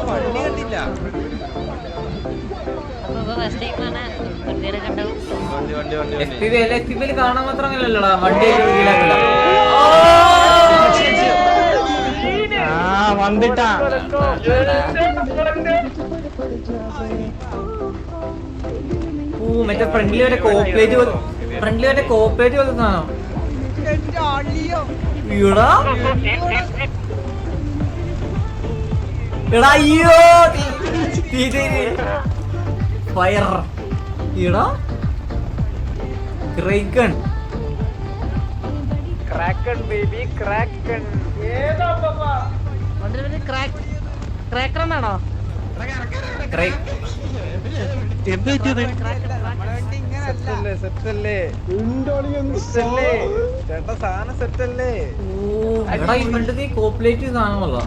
വണ്ടി കണ്ടില്ല. കാണാൻ മാത്രമല്ലല്ലോടാ വണ്ടി വന്നിട്ടാ മറ്റേ ഫ്രണ്ട്ലി വരെ കോപ്പറേറ്റ് പോലെ സാധനം. എടാ അയ്യോ ഫയർ എടാ ക്രൈക്കൺ ബേബി ക്രാക്കൺ ക്രാക്കറാണോ എന്ത് പറ്റിയത്? കോപ്പറേറ്റ് സാധനമല്ല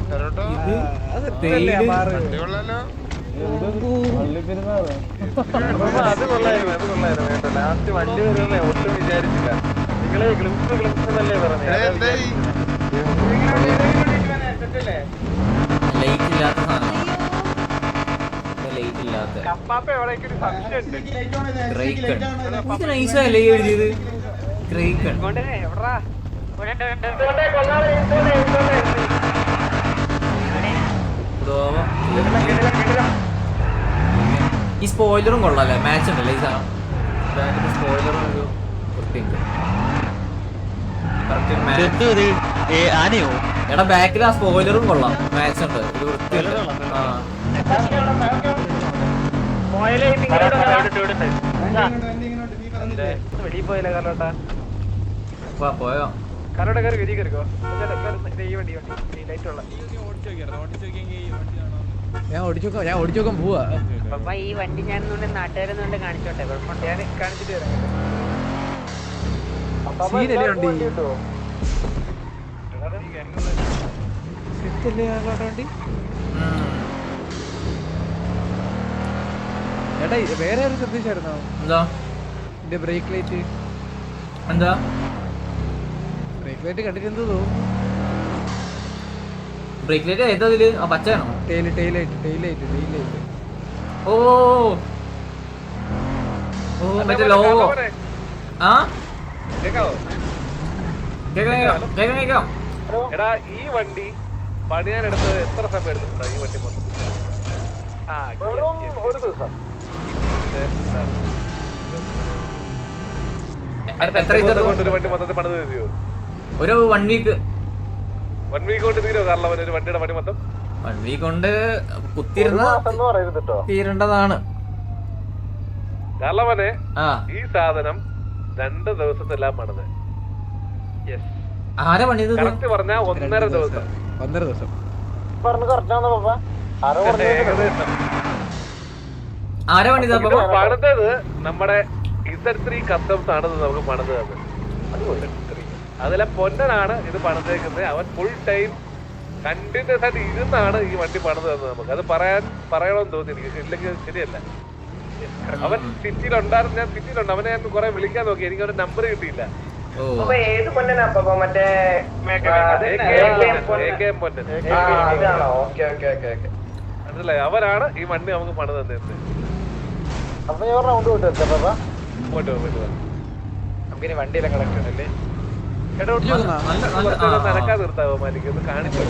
അത് കൊള്ളായിരുന്നു. ലാസ്റ്റ് വണ്ടി വരുന്നേ ഒട്ടും വിചാരിച്ചില്ല. നിങ്ങള് ഗ്ലിംസ് എന്നല്ലേ പറഞ്ഞേ? ലൈറ്റ് ഇല്ലാത്ത സാധനമാണ്. ലൈറ്റ് ഇല്ലാത്ത നൈസല്ലേ എഴുതിയത് ക്രൈക്കൺ. ഈ സ്പോയിലറും കൊള്ളാല്ലേ, മാച്ച് ഉണ്ടല്ലേ ഈ സാധനം. സ്പോയിലറും ഒരു വൃത്തിയുണ്ട്. എടാ ബാക്കിൽ ആ സ്പോയിലറും കൊള്ളാം, മാച്ച് ഉണ്ട്, ഒരു വൃത്തിയുണ്ട്. വെളിയിൽ പോയില്ല കാലോട്ടാ. പോയോ കാലോട്ടെ കയറി വിരി കയറിക്കോ. ഈ വണ്ടി ലൈറ്റ് ഉള്ള ഞാൻ ഓടിച്ചു നോക്കാൻ പോവാ. ഈ വണ്ടി ഞാൻ നാട്ടുകാരെന്നുകൊണ്ട് കാണിച്ചോട്ടെ, കുഴപ്പമുണ്ട്. ഞാൻ കാണിച്ചിട്ട് തരാം. സീനല്ലേ വണ്ടി? വണ്ടി ഏട്ടാ വേറെ ആരും ശ്രദ്ധിച്ചായിരുന്നോ എന്താ എന്റെ ബ്രേക്ക് ലൈറ്റ്? എന്താ ബ്രേക്ക് ലൈറ്റ് കണ്ടിട്ട് എന്ത് തോന്നുന്നു? ബ്രേക്ക് ലൈറ്റ് ഏതാ ഇതില്? ആ പച്ചയാണോ? Tail light. ഓ ഓ മറ്റേ ലോഗോ. ആ കേക്കാം. എടാ ഈ വണ്ടി പണിയാനെടുത്തത് എത്ര സമയം എടുത്തിട്ടുണ്ടോ ഈ വണ്ടി മൊത്തം? ഒരു ദിവസം. ഒരു വണ്ടി മൊത്തത്തിൽ പണിത് തീരുമോ? ഒരു 1 വീക്ക്. 1 വീക്ക് കൊണ്ട് തീരുമോ? കാരണം ഒരു വണ്ടിയുടെ പണി മൊത്തം 1 വീക്ക് കൊണ്ട് തീരേണ്ടതാണ്. കാരണവനെ ഈ സാധനം 2 ദിവസത്തെല്ലാം പണിത്. ആരാ പണിത്? കറക്റ്റ് പറഞ്ഞാ 1.5 ദിവസം. 1.5 ദിവസം ആരാ പണിത്? പണിതത് നമ്മുടെ Z3 കസ്റ്റംസ് ആണ് നമുക്ക് പണിത് തന്നത്. അതിലെ പൊന്നനാണ് ഇത് പണിതേക്കുന്നത്. അവൻ ഫുൾ ടൈം കണ്ടിന്യൂസ് ആയിട്ട് ഇരുന്നാണ് ഈ വണ്ടി പണിത് തന്നത് നമുക്ക്. അത് പറയണമെന്ന് തോന്നി എനിക്ക്, ഇല്ലെങ്കിൽ ശരിയല്ല. അവൻ സിറ്റിയിലുണ്ടായിരുന്നു, ഞാൻ സിറ്റിയിലുണ്ട്. അവനെ ഞാൻ കുറെ വിളിക്കാൻ നോക്കി, എനിക്ക് അവന്റെ നമ്പർ കിട്ടിയില്ല. ഏത് പൊന്നനാ? മറ്റേ മനസ്സിലായി, അവരാണ് ഈ വണ്ടി നമുക്ക് പണിത് തന്നത്. നമുക്കിനി വണ്ടിയെല്ലാം കളക്ഷൻ അല്ലേ? നടക്കാതെ നിർത്താവോ മാലിക്ക്? ഒന്ന് കാണിച്ചോ.